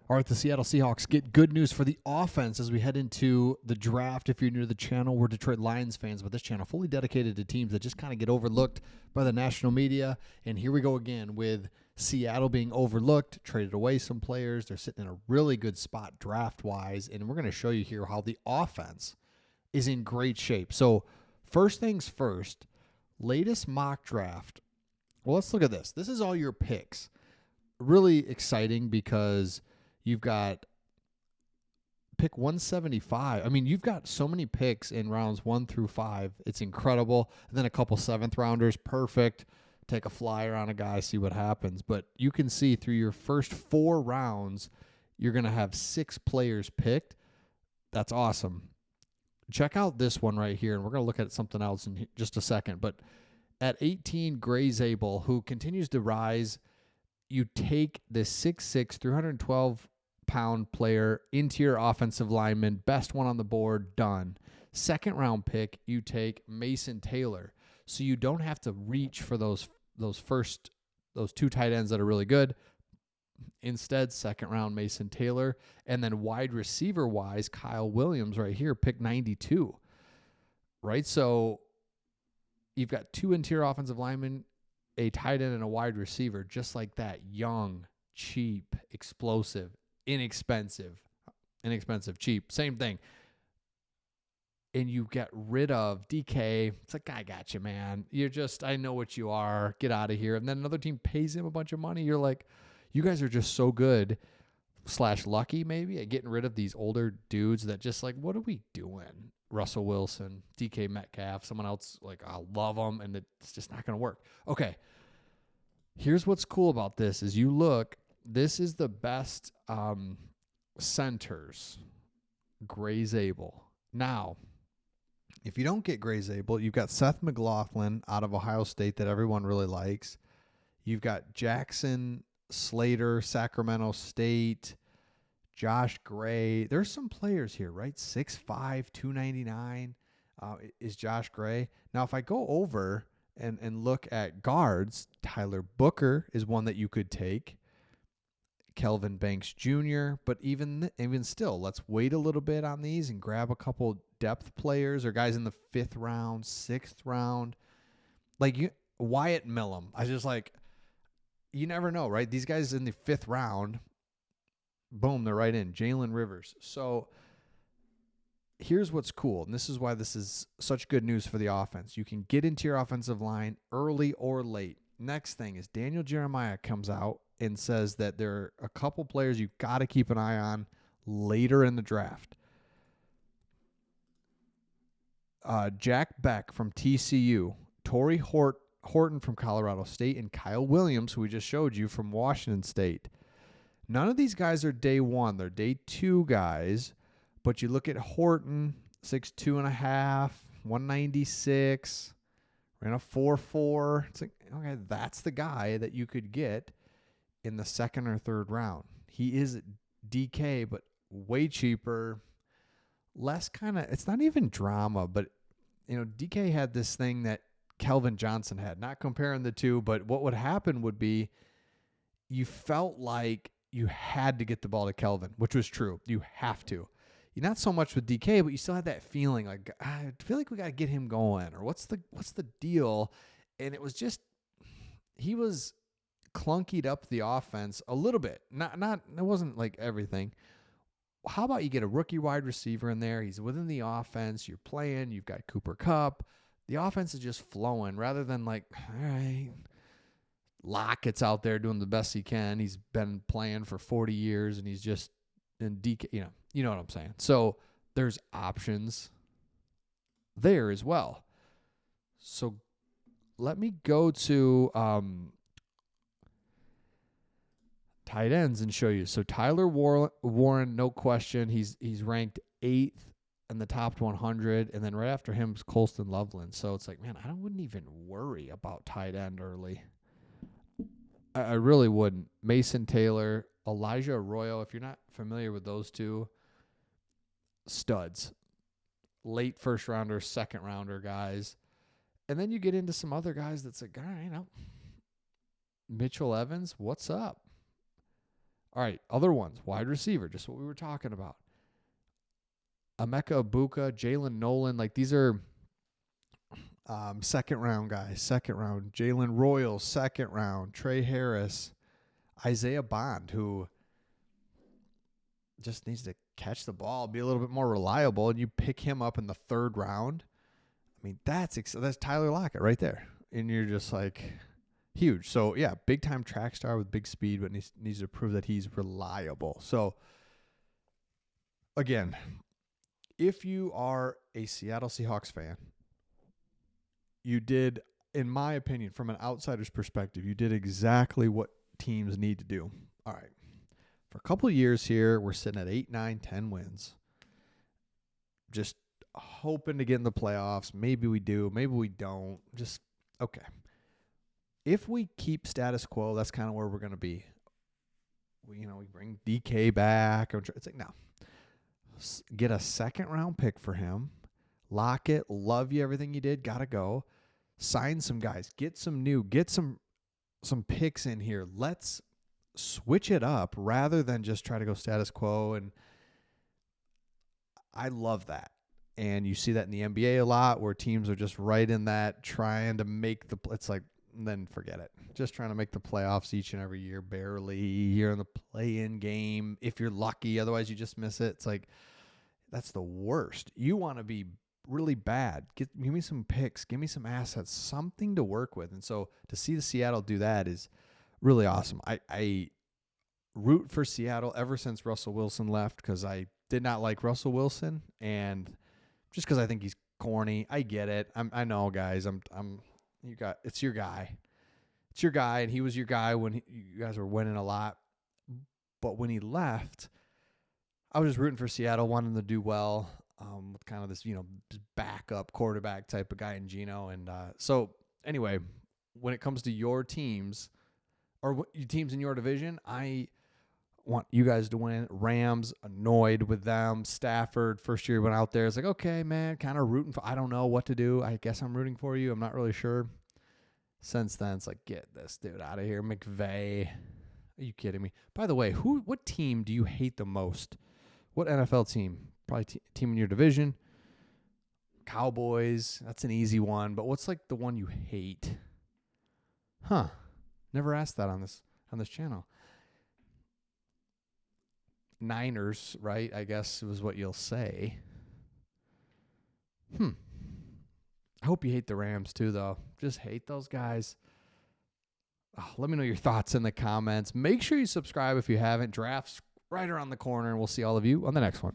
All right, the Seattle Seahawks get good news for the offense as we head into the draft. If you're new to the channel, we're Detroit Lions fans, but this channel fully dedicated to teams that just kind of get overlooked by the national media. And here we go again with Seattle being overlooked, traded away some players. They're sitting in a really good spot draft-wise, and we're going to show you here how the offense is in great shape. So first things first, latest mock draft. Well, let's look at this. This is all your picks. Really exciting because you've got pick 175. I mean, you've got so many picks in rounds 1 through 5. It's incredible. And then a couple 7th rounders. Perfect. Take a flyer on a guy, see what happens. But you can see through your first 4 rounds, you're going to have 6 players picked. That's awesome. Check out this one right here, and we're going to look at something else in just a second. But at 18, Gray Zabel, who continues to rise, you take the 6'6", 312-pound player, interior offensive lineman, best one on the board, done. Second round pick, you take Mason Taylor. So you don't have to reach for those 2 tight ends that are really good. Instead, second round Mason Taylor. And then wide receiver wise, Kyle Williams right here, pick 92. Right? So you've got 2 interior offensive linemen, a tight end, and a wide receiver, just like that. Young, cheap, explosive, inexpensive, cheap, same thing. And you get rid of DK. It's like, I got you, man. I know what you are. Get out of here. And then another team pays him a bunch of money. You're like, you guys are just so good / lucky maybe at getting rid of these older dudes that just like, what are we doing? Russell Wilson, DK Metcalf, someone else, like, I love them, and it's just not going to work. Okay, here's what's cool about this is you look, this is the best centers, Gray Zabel. Now, if you don't get Gray Zabel, you've got Seth McLaughlin out of Ohio State that everyone really likes. You've got Jackson Slater, Sacramento State, Josh Gray. There's some players here, right? 6'5", 299 is Josh Gray. Now, if I go over and look at guards, Tyler Booker is one that you could take. Kelvin Banks Jr., but even still, let's wait a little bit on these and grab a couple depth players or guys in the 5th round, 6th round. Like Wyatt Millum. I just like, you never know, right? These guys in the 5th round, boom, they're right in. Jalen Rivers. So here's what's cool, and this is why this is such good news for the offense. You can get into your offensive line early or late. Next thing is Daniel Jeremiah comes out and says that there are a couple players you've got to keep an eye on later in the draft. Jack Beck from TCU, Torrey Horton from Colorado State, and Kyle Williams, who we just showed you, from Washington State. None of these guys are day 1. They're day 2 guys. But you look at Horton, 6'2.5", 196, ran a 4.4. It's like, okay, that's the guy that you could get in the 2nd or 3rd round. He is DK, but way cheaper. Less kind of, it's not even drama, but DK had this thing that Kelvin Johnson had. Not comparing the two, but what would happen would be you felt like you had to get the ball to Kelvin, which was true. You have to. You're not so much with DK, but you still had that feeling like, I feel like we got to get him going, or what's the deal? And it was just, he was clunkied up the offense a little bit. Not it wasn't like everything. How about you get a rookie wide receiver in there? He's within the offense. You're playing. You've got Cooper Kupp. The offense is just flowing rather than like, all right, Lockett's out there doing the best he can. He's been playing for 40 years, and he's just in DK. You know what I'm saying. So there's options there as well. So let me go to tight ends and show you. So Tyler Warren, no question. He's ranked 8th in the top 100, and then right after him is Colston Loveland. So it's like, man, I wouldn't even worry about tight end early. I really wouldn't. Mason Taylor, Elijah Arroyo, if you're not familiar with those two, studs. Late 1st rounder, 2nd rounder guys. And then you get into some other guys that's like, all right, Mitchell Evans, what's up? All right, other ones. Wide receiver, just what we were talking about. Emeka Ibuka, Jalen Nolan, like these are second round guys. Second round. Jalen Royals, second round. Trey Harris, Isaiah Bond, who just needs to catch the ball, be a little bit more reliable, and you pick him up in the third round. I mean, that's Tyler Lockett right there, and you're just like huge. So yeah, big time track star with big speed, but needs to prove that he's reliable. So again, if you are a Seattle Seahawks fan, you did, in my opinion, from an outsider's perspective, you did exactly what teams need to do. All right. For a couple of years here, we're sitting at 8, 9, 10 wins. Just hoping to get in the playoffs. Maybe we do. Maybe we don't. Just, okay. If we keep status quo, that's kind of where we're going to be. We bring DK back. It's like, no. Get a second round pick for him. Lock it. Love you. Everything you did. Got to go. Sign some guys. Get some picks in here. Let's switch it up rather than just try to go status quo. And I love that. And you see that in the NBA a lot where teams are just right in that trying to make it's like, then forget it. Just trying to make the playoffs each and every year, barely. You're in the play-in game if you're lucky. Otherwise, you just miss it. It's like, that's the worst. You want to be really bad. Give me some picks. Give me some assets, something to work with. And so to see the Seattle do that is really awesome. I root for Seattle ever since Russell Wilson left because I did not like Russell Wilson, and just because I think he's corny. I get it. I know, guys. It's your guy. It's your guy, and he was your guy when you guys were winning a lot. But when he left, I was just rooting for Seattle, wanting to do well with kind of this, backup quarterback type of guy in Geno. And so anyway, when it comes to your teams or teams in your division, I want you guys to win. Rams, annoyed with them. Stafford, first year went out there. It's like, okay, man, kind of rooting for, I don't know what to do. I guess I'm rooting for you. I'm not really sure. Since then, it's like, get this dude out of here. McVay. Are you kidding me? By the way, what team do you hate the most? What NFL team? Probably team in your division. Cowboys. That's an easy one. But what's like the one you hate? Huh. Never asked that on this channel. Niners, right? I guess was what you'll say. I hope you hate the Rams too, though. Just hate those guys. Oh, let me know your thoughts in the comments. Make sure you subscribe if you haven't. Draft's right around the corner, and we'll see all of you on the next one.